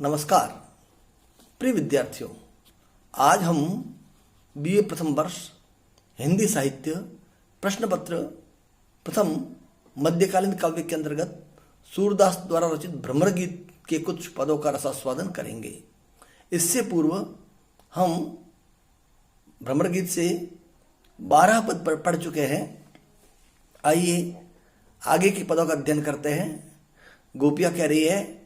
नमस्कार प्रिय विद्यार्थियों, आज हम बीए प्रथम वर्ष हिंदी साहित्य प्रश्न पत्र प्रथम मध्यकालीन काव्य के अंतर्गत सूरदास द्वारा रचित भ्रमर गीत के कुछ पदों का रसास्वादन करेंगे। इससे पूर्व हम भ्रमर गीत से 12 पद पढ़ चुके हैं। आइए आगे के पदों का अध्ययन करते हैं। गोपिया कह रही है,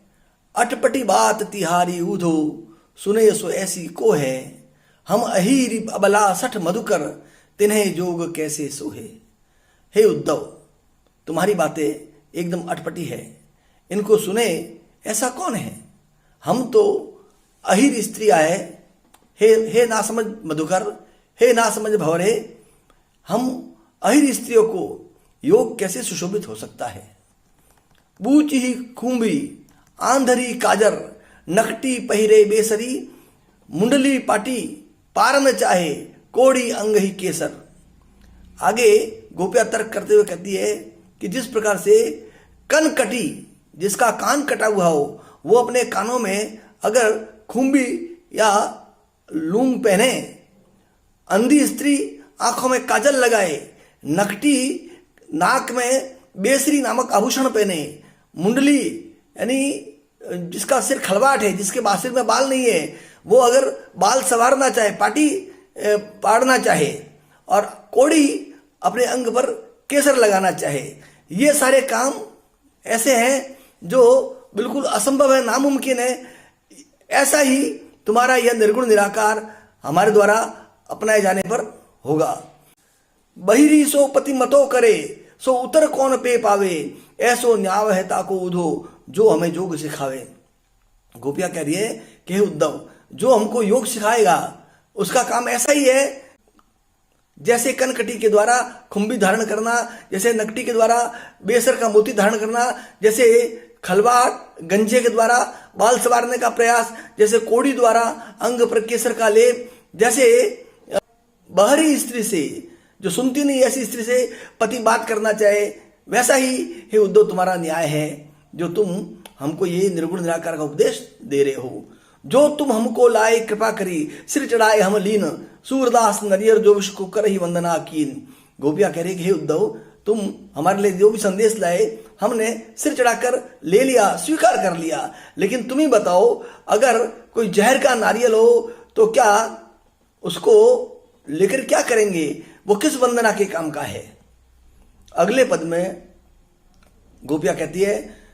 अटपटी बात तिहारी ऊधो, सुने सो ऐसी को है, हम अहीरी अबला सठ मधुकर, तिन्हें जोग कैसे सोहे। हे उद्धव, तुम्हारी बातें एकदम अटपटी है, इनको सुने ऐसा कौन है। हम तो अहीर स्त्रियां है। हे ना समझ मधुकर, हे ना समझ भंवरे, हम अहीर स्त्रियों को योग कैसे सुशोभित हो सकता है। बूच ही खूंबी आंधरी काजर, नकटी पहिरे बेसरी, मुंडली पाटी पार न चाहे, कोड़ी अंग ही केसर। आगे गोपिया तर्क करते हुए कहती है कि जिस प्रकार से कनकटी, जिसका कान कटा हुआ हो, वो अपने कानों में अगर खूंबी या लूंग पहने, अंधी स्त्री आंखों में काजल लगाए, नकटी नाक में बेसरी नामक आभूषण पहने, मुंडली यानी जिसका सिर खलवाट है, जिसके सिर में बाल नहीं है, वो अगर बाल संवारना चाहे, पाटी पाड़ना चाहे, और कोड़ी अपने अंग पर केसर लगाना चाहे, ये सारे काम ऐसे हैं जो बिल्कुल असंभव है, नामुमकिन है। ऐसा ही तुम्हारा यह निर्गुण निराकार हमारे द्वारा अपनाए जाने पर होगा। बहिरी सो पति मतो करे, सो उतर कौन पे पावे, ऐसो न्याव है ताको उधो, जो हमें योग सिखावे। गोपिया कह रही है कि हे उद्धव, जो हमको योग सिखाएगा उसका काम ऐसा ही है जैसे कनकटी के द्वारा खुंबी धारण करना, जैसे नकटी के द्वारा बेसर का मोती धारण करना, जैसे खलवाट गंजे के द्वारा बाल संवारने का प्रयास, जैसे कोड़ी द्वारा अंग पर केसर का लेप, जैसे बाहरी स्त्री से, जो सुनती नहीं ऐसी स्त्री से पति बात करना चाहे, वैसा ही हे उद्धव तुम्हारा न्याय है जो तुम हमको ये निर्गुण निराकार का उपदेश दे रहे हो। जो तुम हमको लाए कृपा करी, सिर चढ़ाए हम लीन, सूरदास नरियर जो विश्व को कर ही वंदना कीन। गोपिया कह रही कि हे उद्धव, तुम हमारे लिए जो भी संदेश लाए हमने सिर चढ़ाकर ले लिया, स्वीकार कर लिया, लेकिन तुम ही बताओ, अगर कोई जहर का नारियल हो तो क्या उसको लेकर क्या करेंगे, वो किस वंदना के काम का है। अगले पद में गोपिया कहती है,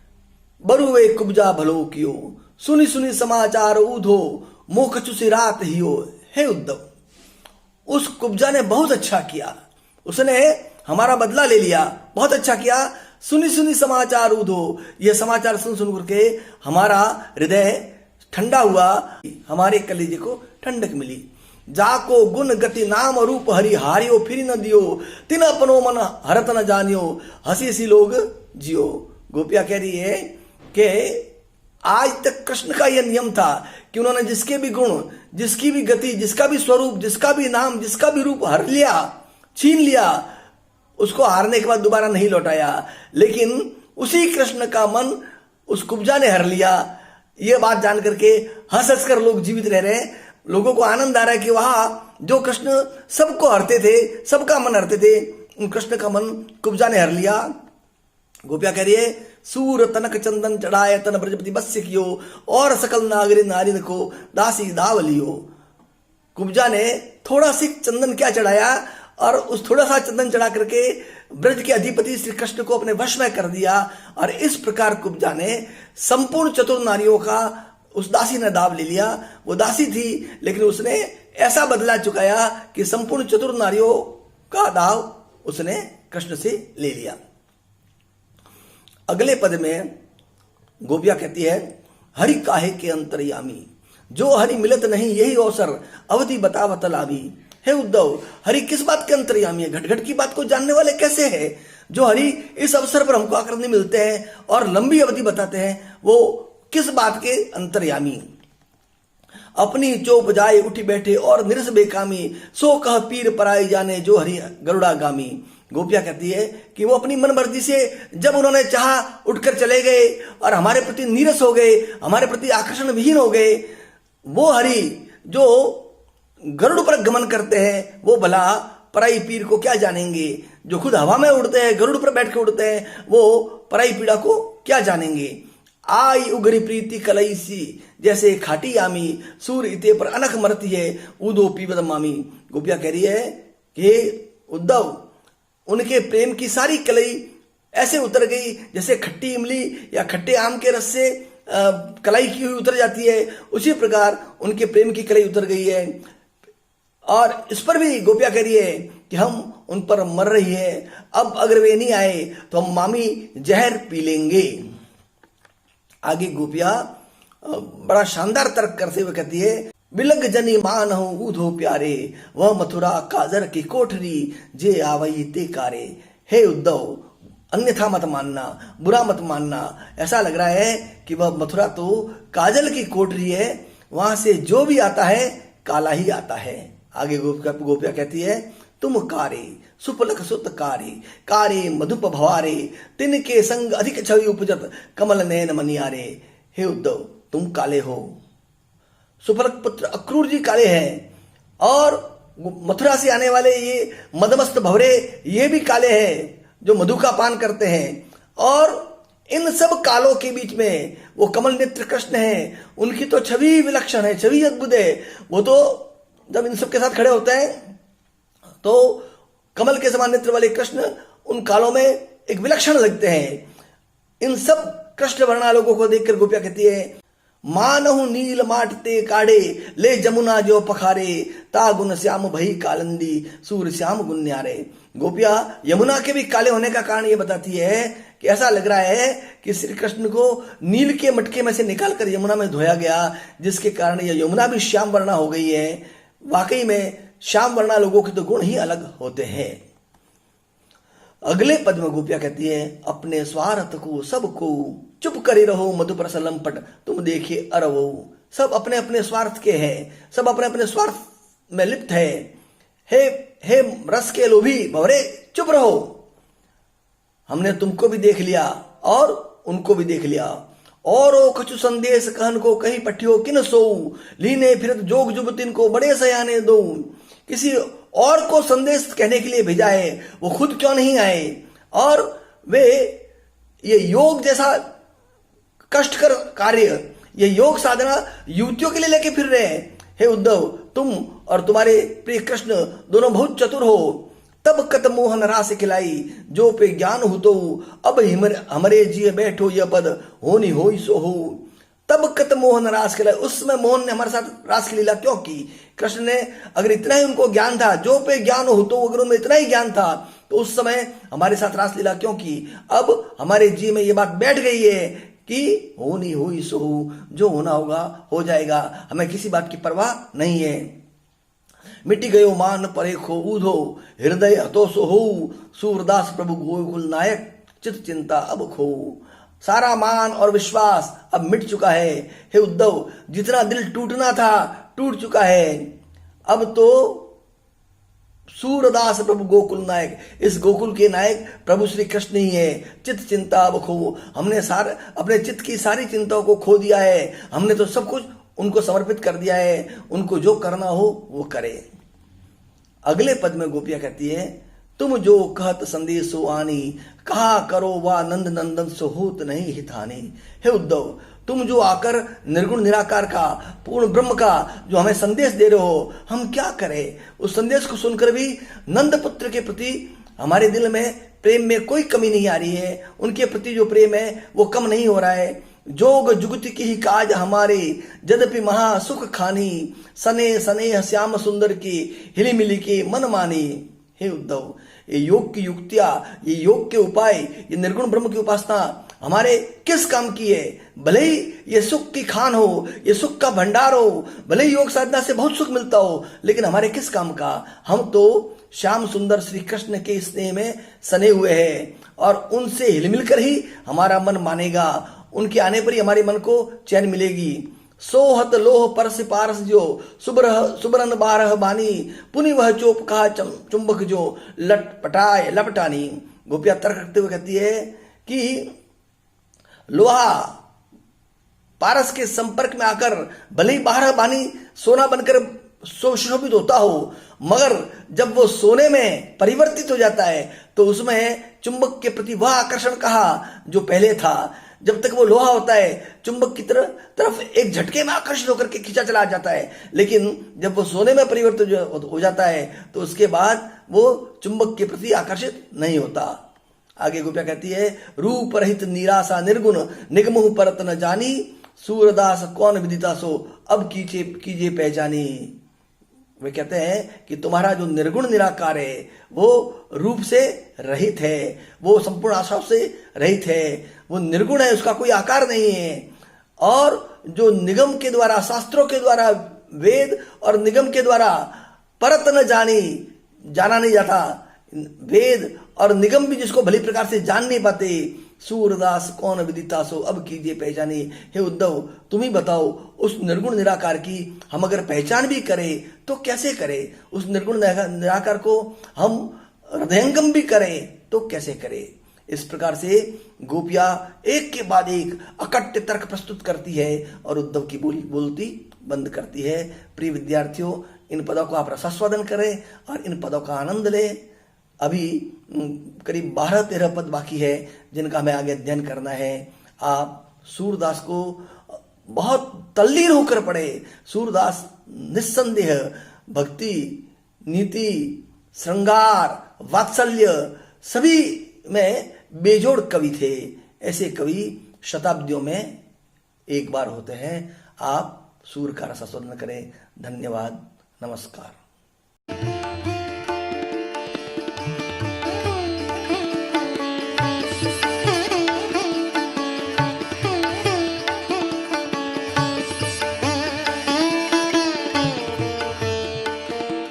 बरुवे कुब्जा भलो कियो, सुनी सुनी समाचार ऊधो, मोख चुसी रात हियो। हे उद्धव, उस कुब्जा ने बहुत अच्छा किया, उसने हमारा बदला ले लिया, बहुत अच्छा किया। सुनी सुनी समाचार ऊधो, ये समाचार सुन सुन करके हमारा हृदय ठंडा हुआ, हमारे कलेजे को ठंडक मिली। जाको गुण गति नाम रूप हरि, हारियो फिर न दियो, तिन अपनो मन हरत न जानियो, हसी सी लोग जियो। गोपिया कह रही है कि आज तक कृष्ण का यह नियम था कि उन्होंने जिसके भी गुण, जिसकी भी गति, जिसका भी स्वरूप, जिसका भी नाम, जिसका भी रूप हर लिया, छीन लिया, उसको हारने के बाद दोबारा नहीं लौटाया। लेकिन उसी कृष्ण का मन उस कुब्जा ने हर लिया। ये बात जान करके हंस हंस कर लोग जीवित रह रहे हैं। लोगों को आनंद आ रहा है कि वहां जो कृष्ण सबको हरते थे, सबका मन हरते थे, उन कृष्ण का मन कुब्जा ने हर लिया। गोपिया कह रही है, सूर तनक चंदन चढ़ाए तन ब्रजपति बस्य कियो, और सकल नागरी नारिन को दासी दावलियो। कुब्जा ने थोड़ा सी चंदन क्या चढ़ाया, और उस थोड़ा सा चंदन चढ़ा करके ब्रज के अधिपति श्री कृष्ण को अपने वश में कर दिया। और इस प्रकार कुब्जा ने संपूर्ण चतुर नारियों का उस दासी ने दाव ले लिया। वो दासी थी, लेकिन उसने ऐसा बदला चुकाया कि संपूर्ण चतुर नारियों का दाव उसने कृष्ण से ले लिया। अगले पद में गोपिया कहती है, हरि काहे के अंतर्यामी, जो हरि मिलत नहीं यही अवसर, अवधि बतावत लाभी। हे उद्धव, हरि किस बात के अंतर्यामी है, घट घट की बात को जानने वाले कैसे हैं। जो हरि इस अवसर पर हमको आकर नहीं मिलते हैं और लंबी अवधि बताते हैं, वो किस बात के अंतर्यामी। अपनी चोप जाए उठी बैठे और निरस बेकामी, सो कह पीर पराई जाने, जो हरि गरुड़ा गामी। गोपियां कहती है कि वो अपनी मन मर्जी से जब उन्होंने चाहा उठकर चले गए और हमारे प्रति नीरस हो गए, हमारे प्रति आकर्षण विहीन हो गए। वो हरि जो गरुड़ पर गमन करते हैं वो भला पराई पीर को क्या जानेंगे। जो खुद हवा में उड़ते हैं, गरुड़ पर बैठ के उड़ते हैं, वो पराई पीड़ा को क्या जानेंगे। आई उगरी प्रीति कलई सी, जैसे खाटी आमी सूर इते पर अनख मरती है उदो पीवद मामी। गोपिया कह रही है कि उद्धव, उनके प्रेम की सारी कलई ऐसे उतर गई जैसे खट्टी इमली या खट्टे आम के रस से कलाई की हुई उतर जाती है, उसी प्रकार उनके प्रेम की कलई उतर गई है। और इस पर भी गोपिया कह रही है कि हम उन पर मर रही है, अब अगर वे नहीं आए तो हम मामी जहर पी लेंगे। आगे गोपिया बड़ा शानदार तर्क करते हुए कहती है, बिलग जनी मान हो ऊधो प्यारे, वह मथुरा काजर की कोठरी जे आवई ते कारे। हे उद्धव, अन्यथा मत मानना, बुरा मत मानना। ऐसा लग रहा है कि वह मथुरा तो काजल की कोठरी है, वहां से जो भी आता है काला ही आता है। आगे गोपिया कहती है, तुम कारे सुपलक सुत कारे, कारे मधुप भवारे, तिनके संग अधिक छवि उपजत कमल नयन मनियारे। हे उद्धव, तुम काले हो, सुपलक पुत्र अक्रूर जी काले हैं, और मथुरा से आने वाले ये मदमस्त भवरे ये भी काले हैं जो मधु का पान करते हैं। और इन सब कालों के बीच में वो कमल नेत्र कृष्ण हैं, उनकी तो छवि विलक्षण है, छवि अद्भुत है। वो तो जब इन सब के साथ खड़े होते हैं तो कमल के समान नेत्र वाले कृष्ण उन कालों में एक विलक्षण लगते हैं। इन सब कृष्ण वर्णा लोगों को देखकर गोपिया कहती है, मानहु नील माटते काढ़े, ले जमुना जो पखारे, ता गुण श्याम भई कालंदी, सूर श्याम गुण न्यारे। गोपिया यमुना के भी काले होने का कारण ये बताती है कि ऐसा लग रहा है कि श्री कृष्ण को नील के मटके में से निकालकर यमुना में धोया गया, जिसके कारण यह यमुना भी श्याम वर्णा हो गई है। वाकई में श्याम वर्णा लोगों के तो गुण ही अलग होते हैं। अगले पद में गोपिया कहती है, अपने स्वार्थ को सबको चुप करे रहो, मधुपर सलंपट तुम देखे अरवो। सब अपने अपने स्वार्थ के हैं, सब अपने अपने स्वार्थ में लिप्त है। हे रस के लोभी भवरे, चुप रहो, हमने तुमको भी देख लिया और उनको भी देख लिया। और ओ कछु संदेश कहन को कहीं पठियो किन सोऊ, लीने फिरत जोग जुबतिन को बड़े सयाने दो। किसी और को संदेश कहने के लिए भेजा है, वो खुद क्यों नहीं आए। और वे ये योग जैसा कष्टकर कार्य, ये योग साधना युवतियों के लिए लेके फिर रहे हैं। हे उद्धव, तुम और तुम्हारे प्रिय कृष्ण दोनों बहुत चतुर हो। तब कत मोहन रास खिलाई, जो पे ज्ञान हो तो अब हमरे जिये बैठो यह पद, होनी होई सो हो। तब कत मोहन रास खिलाई, उसमें मोहन ने हमारे साथ रास की लीला क्यों की। कृष्ण ने अगर इतना ही उनको ज्ञान था, जो पे ज्ञान हो तो अगर उनमें इतना ही ज्ञान था तो उस समय हमारे साथ रास लीला क्यों की। अब हमारे जी में ये बात बैठ गई है कि होनी हुई सो हो, जो होना होगा हो जाएगा, हमें किसी बात की परवाह नहीं है। मिट्टी गयो मान परे खो ऊधो, हृदय हतो सो हो, सूरदास प्रभु गोकुल नायक, चित चिंता अब खो। सारा मान और विश्वास अब मिट चुका है। हे उद्धव, जितना दिल टूटना था टूट चुका है। अब तो सूरदास प्रभु गोकुल नायक, इस गोकुल के नायक प्रभु श्री कृष्ण ही है। चित चिंता अब खो, हमने अपने चित्त की सारी चिंताओं को खो दिया है। हमने तो सब कुछ उनको समर्पित कर दिया है, उनको जो करना हो वो करे। अगले पद में गोपिया कहती है, तुम जो कहत संदेशो आनी, कहा करो वा नंद नंदन सो होत नहीं हितानी। हे उद्धव, तुम जो आकर निर्गुण निराकार का, पूर्ण ब्रह्म का जो हमें संदेश दे रहे हो, हम क्या करें। उस संदेश को सुनकर भी नंद पुत्र के प्रति हमारे दिल में प्रेम में कोई कमी नहीं आ रही है। उनके प्रति जो प्रेम है वो कम नहीं हो रहा है। जोग जुगति की ही काज हमारे, जदपि महा सुख खानी, सने सने श्याम सुंदर की, हिली मिली के मन मानी। हे उद्धव, ये योग की युक्तियां, ये योग के उपाय, ये निर्गुण ब्रह्म की उपासना हमारे किस काम की है। भले ही ये सुख की खान हो, ये सुख का भंडार हो, भले ही योग साधना से बहुत सुख मिलता हो, लेकिन हमारे किस काम का। हम तो श्याम सुंदर श्री कृष्ण के स्नेह में सने हुए हैं और उनसे हिल मिलकर ही हमारा मन मानेगा। उनके आने पर ही हमारे मन को चैन मिलेगी। सोहत लोह परस पारस जो सुबरन बारह बानी पुनि वह चोप कहा चुंबक जो लटपटाए लपटानी। गोपियां तर्क करते हुए कहती है कि लोहा पारस के संपर्क में आकर भले ही 12 बानी सोना बनकर सुशोभित होता हो, मगर जब वो सोने में परिवर्तित हो जाता है तो उसमें चुंबक के प्रति वह आकर्षण कहा जो पहले था। जब तक वो लोहा होता है चुंबक की तरफ एक झटके में आकर्षित होकर के खींचा चला जाता है, लेकिन जब वो सोने में परिवर्तित हो जाता है तो उसके बाद वो चुंबक के प्रति आकर्षित नहीं होता। आगे गोपिया कहती है रूप रहित निराशा निर्गुण निगमुह परत न जानी सूरदास कौन विदिता सो अब कीजिए पहचानी। वे कहते हैं कि तुम्हारा जो निर्गुण निराकार है वो रूप से रहित है, वो संपूर्ण आशा से रहित है, वो निर्गुण है, उसका कोई आकार नहीं है। और जो निगम के द्वारा शास्त्रों के द्वारा वेद और निगम के द्वारा परत न जाना नहीं जाता, वेद और निगम भी जिसको भली प्रकार से जान नहीं पाते, सूरदास कौन विदिता सो अब कीजिए पहचानी। हे उद्धव तुम ही बताओ उस निर्गुण निराकार की हम अगर पहचान भी करें तो कैसे करें, उस निर्गुण निराकार को हम हृदयंगम भी करें तो कैसे करें। इस प्रकार से गोपियां एक के बाद एक अकट्य तर्क प्रस्तुत करती है और उद्धव की बोलती बंद करती है। प्रिय विद्यार्थियों, इन पदों को आप रसास्वादन करें और इन पदों का आनंद लें। अभी करीब 12-13 पद बाकी है जिनका हमें आगे अध्ययन करना है। आप सूरदास को बहुत तल्लीन होकर पढ़े। सूरदास निस्संदेह भक्ति, नीति, श्रृंगार, वात्सल्य सभी में बेजोड़ कवि थे। ऐसे कवि शताब्दियों में एक बार होते हैं। आप सूर का रसास्वादन करें। धन्यवाद, नमस्कार।